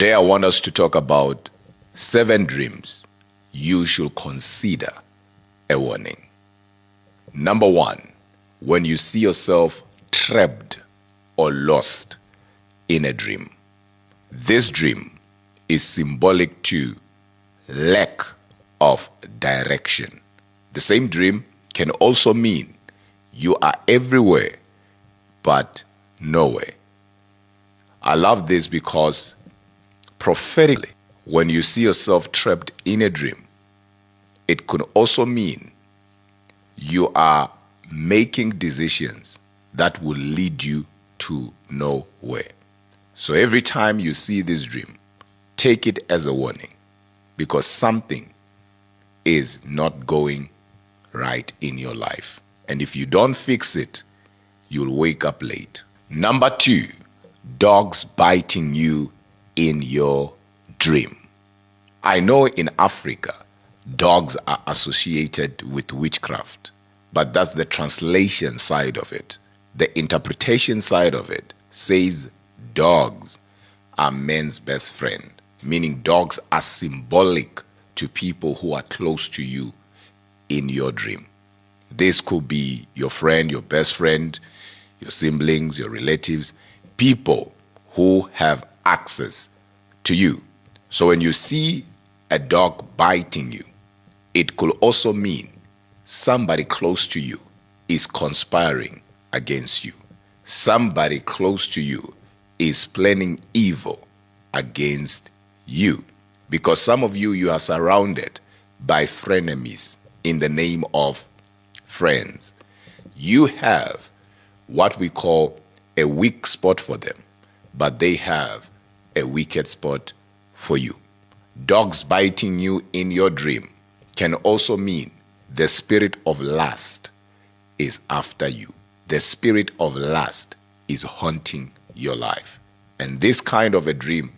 Today I want us to talk about 7 dreams you should consider a warning. Number 1, when you see yourself trapped or lost in a dream. This dream is symbolic to lack of direction. The same dream can also mean you are everywhere but nowhere. I love this because prophetically, when you see yourself trapped in a dream, it could also mean you are making decisions that will lead you to nowhere. So every time you see this dream, take it as a warning, because something is not going right in your life. And if you don't fix it, you'll wake up late. Number 2, dogs biting you in your dream. I know in Africa, dogs are associated with witchcraft, but that's the translation side of it. The interpretation side of it says dogs are men's best friend, meaning dogs are symbolic to people who are close to you in your dream. This could be your friend, your best friend, your siblings, your relatives, people who have access to you. So when you see a dog biting you, it could also mean somebody close to you is conspiring against you. Somebody close to you is planning evil against you. Because some of you are surrounded by frenemies in the name of friends. You have what we call a weak spot for them, but they have a wicked spot for you. Dogs biting you in your dream can also mean the spirit of lust is after you. The spirit of lust is haunting your life. And this kind of a dream,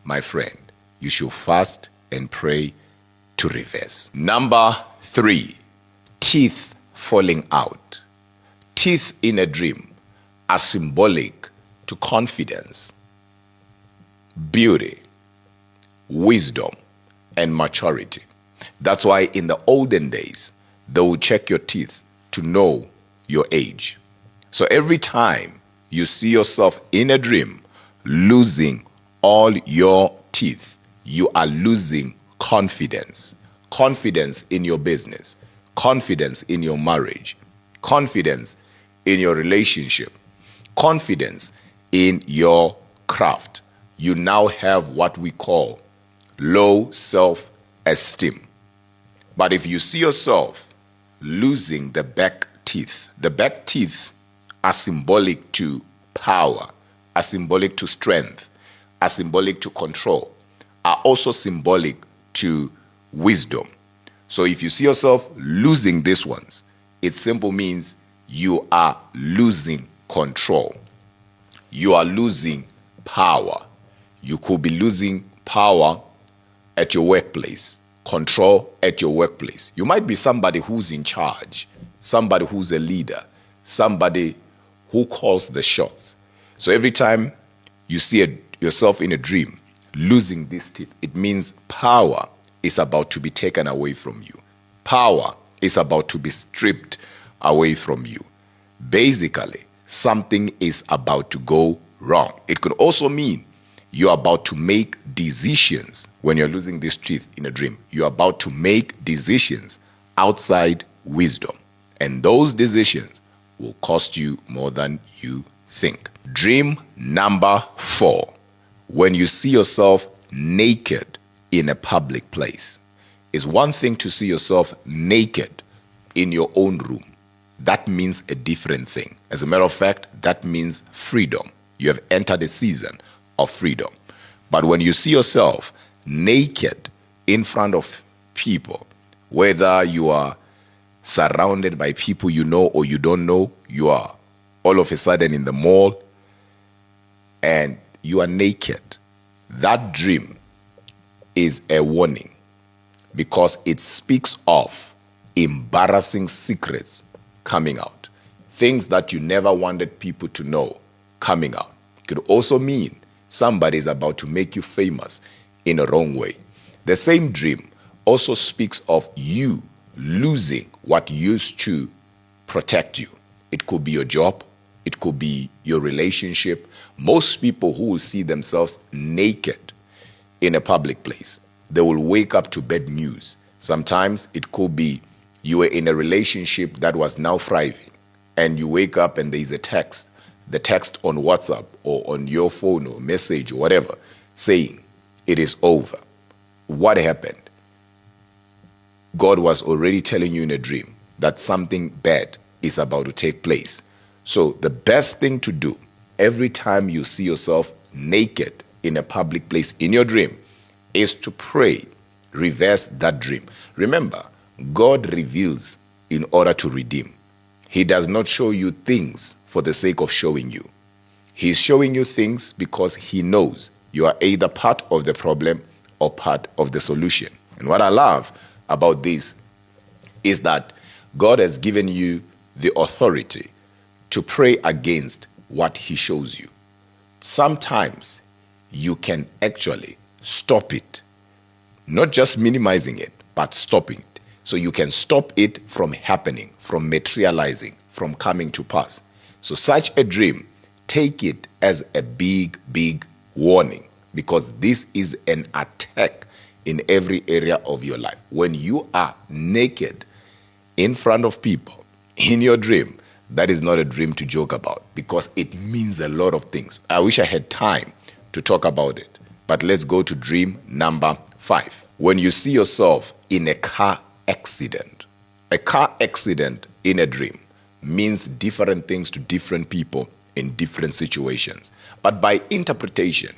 my friend, you should fast and pray to reverse. Number 3, teeth falling out. Teeth in a dream are symbolic to confidence, beauty, wisdom, and maturity. That's why in the olden days, they would check your teeth to know your age. So every time you see yourself in a dream losing all your teeth, you are losing confidence. Confidence in your business, confidence in your marriage, confidence in your relationship, confidence in your craft. You now have what we call low self-esteem. But if you see yourself losing the back teeth are symbolic to power, are symbolic to strength, are symbolic to control, are also symbolic to wisdom. So if you see yourself losing these ones, it simply means you are losing control. You are losing power. You could be losing power at your workplace, control at your workplace. You might be somebody who's in charge, somebody who's a leader, somebody who calls the shots. So every time you see yourself in a dream losing these teeth, it means power is about to be taken away from you. Power is about to be stripped away from you. Basically, something is about to go wrong. It could also mean you're about to make decisions. When you're losing these teeth in a dream, you're about to make decisions outside wisdom. And those decisions will cost you more than you think. Dream number 4, when you see yourself naked in a public place. It's one thing to see yourself naked in your own room. That means a different thing. As a matter of fact, that means freedom. You have entered a season of freedom. But when you see yourself naked in front of people, whether you are surrounded by people you know or you don't know, you are all of a sudden in the mall and you are naked, that dream is a warning, because it speaks of embarrassing secrets coming out, things that you never wanted people to know coming out. It could also mean Somebody is about to make you famous in a wrong way. The same dream also speaks of you losing what used to protect you. It could be your job. It could be your relationship. Most people who will see themselves naked in a public place, they will wake up to bad news. Sometimes it could be you were in a relationship that was now thriving, and you wake up and there's a text, the text on WhatsApp or on your phone or message or whatever, saying it is over. What happened? God was already telling you in a dream that something bad is about to take place. So the best thing to do every time you see yourself naked in a public place in your dream is to pray, reverse that dream. Remember, God reveals in order to redeem. He does not show you things for the sake of showing you. He's showing you things because he knows you are either part of the problem or part of the solution. And what I love about this is that God has given you the authority to pray against what he shows you. Sometimes you can actually stop it, not just minimizing it, but stopping it. So you can stop it from happening, from materializing, from coming to pass. So such a dream, take it as a big, big warning, because this is an attack in every area of your life. When you are naked in front of people in your dream, that is not a dream to joke about, because it means a lot of things. I wish I had time to talk about it, but let's go to dream number 5. When you see yourself in a car accident, a car accident in a dream means different things to different people in different situations. But by interpretation,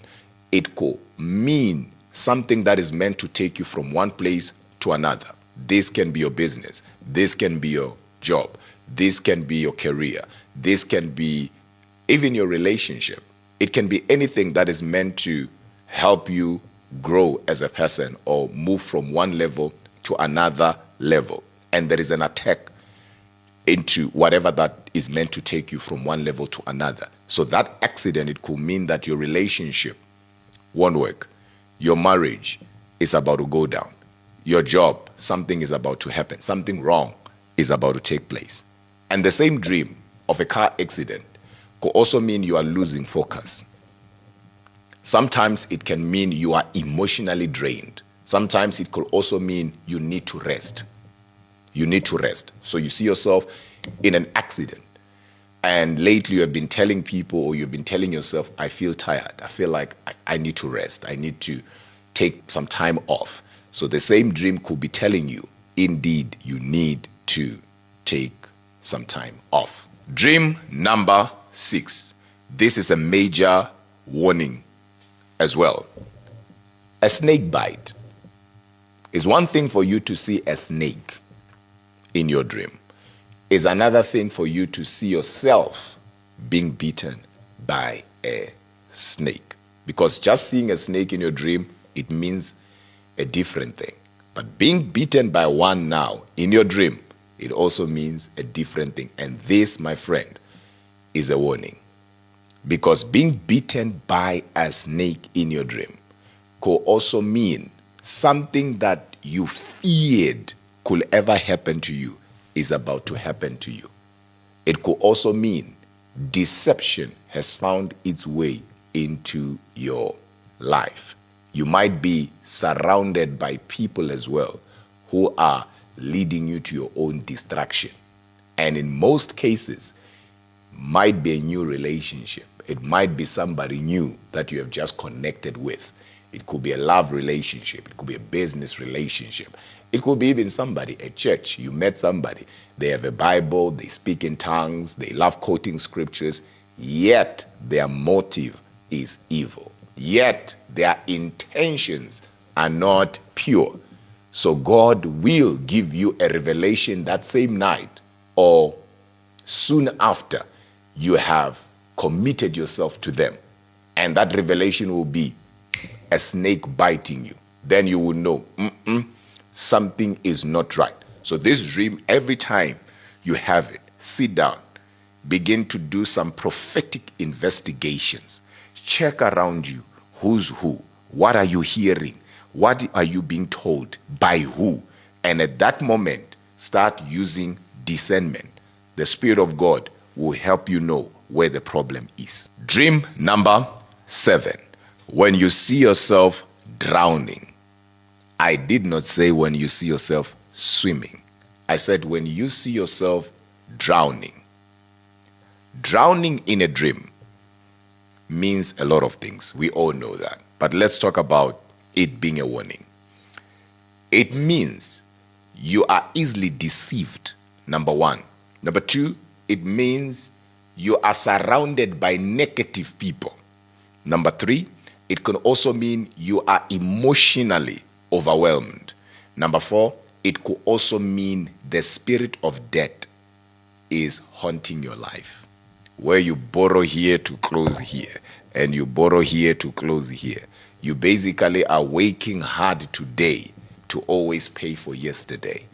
it could mean something that is meant to take you from one place to another. This can be your business. This can be your job. This can be your career. This can be even your relationship. It can be anything that is meant to help you grow as a person or move from one level to another level. And there is an attack into whatever that is meant to take you from one level to another. So that accident, it could mean that your relationship won't work. Your marriage is about to go down. Your job, something is about to happen. Something wrong is about to take place. And the same dream of a car accident could also mean you are losing focus. Sometimes it can mean you are emotionally drained. Sometimes it could also mean you need to rest. You need to rest. So you see yourself in an accident, and lately you have been telling people, or you've been telling yourself, I feel tired. I feel like I need to rest. I need to take some time off. So the same dream could be telling you, indeed, you need to take some time off. Dream number 6. This is a major warning as well. A snake bite. It's one thing for you to see a snake in your dream. It's another thing for you to see yourself being bitten by a snake. Because just seeing a snake in your dream, it means a different thing. But being bitten by one now in your dream, it also means a different thing. And this, my friend, is a warning. Because being bitten by a snake in your dream could also mean something that you feared could ever happen to you is about to happen to you. It could also mean deception has found its way into your life. You might be surrounded by people as well who are leading you to your own destruction. And in most cases, might be a new relationship. It might be somebody new that you have just connected with. It could be a love relationship. It could be a business relationship. It could be even somebody at church. You met somebody. They have a Bible. They speak in tongues. They love quoting scriptures. Yet their motive is evil. Yet their intentions are not pure. So God will give you a revelation that same night or soon after you have committed yourself to them. And that revelation will be a snake biting you. Then you will know something is not right. So this dream, every time you have it, sit down, begin to do some prophetic investigations. check around you. Who's who? What are you hearing? What are you being told? By who? And at that moment, start using discernment. The Spirit of God will help you know where the problem is. Dream number 7. When you see yourself drowning. I did not say when you see yourself swimming. I said when you see yourself drowning. Drowning in a dream means a lot of things. We all know that. But let's talk about it being a warning. It means you are easily deceived, number 1. Number 2, it means you are surrounded by negative people. Number 3, it can also mean you are emotionally overwhelmed. Number 4, it could also mean the spirit of death is haunting your life. Where you borrow here to close here, and you borrow here to close here. You basically are working hard today to always pay for yesterday.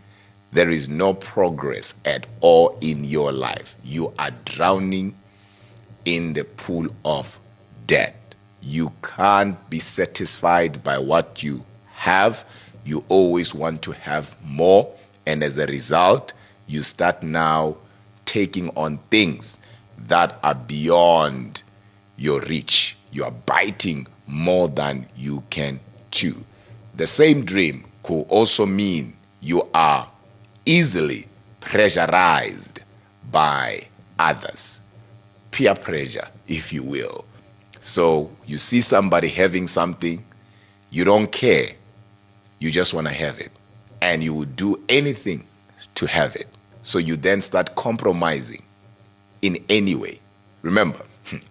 There is no progress at all in your life. You are drowning in the pool of debt. You can't be satisfied by what you have. You always want to have more. And as a result, you start now taking on things that are beyond your reach. You are biting more than you can chew. The same dream could also mean you are easily pressurized by others. Peer pressure, if you will. So you see somebody having something, you don't care. You just want to have it. And you would do anything to have it. So you then start compromising in any way. Remember,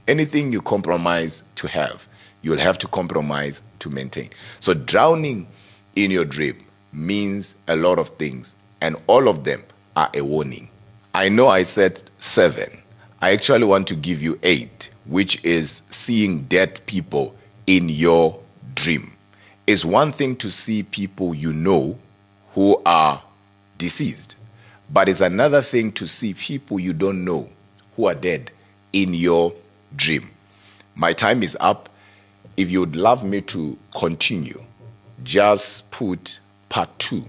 anything you compromise to have, you'll have to compromise to maintain. So drowning in your dream means a lot of things, and all of them are a warning. I know I said 7. I actually want to give you 8, which is seeing dead people in your dream. It's one thing to see people you know who are deceased, but it's another thing to see people you don't know who are dead in your dream. My time is up. If you would love me to continue, just put part 2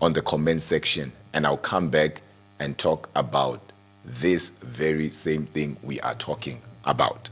on the comment section, and I'll come back and talk about this very same thing we are talking about.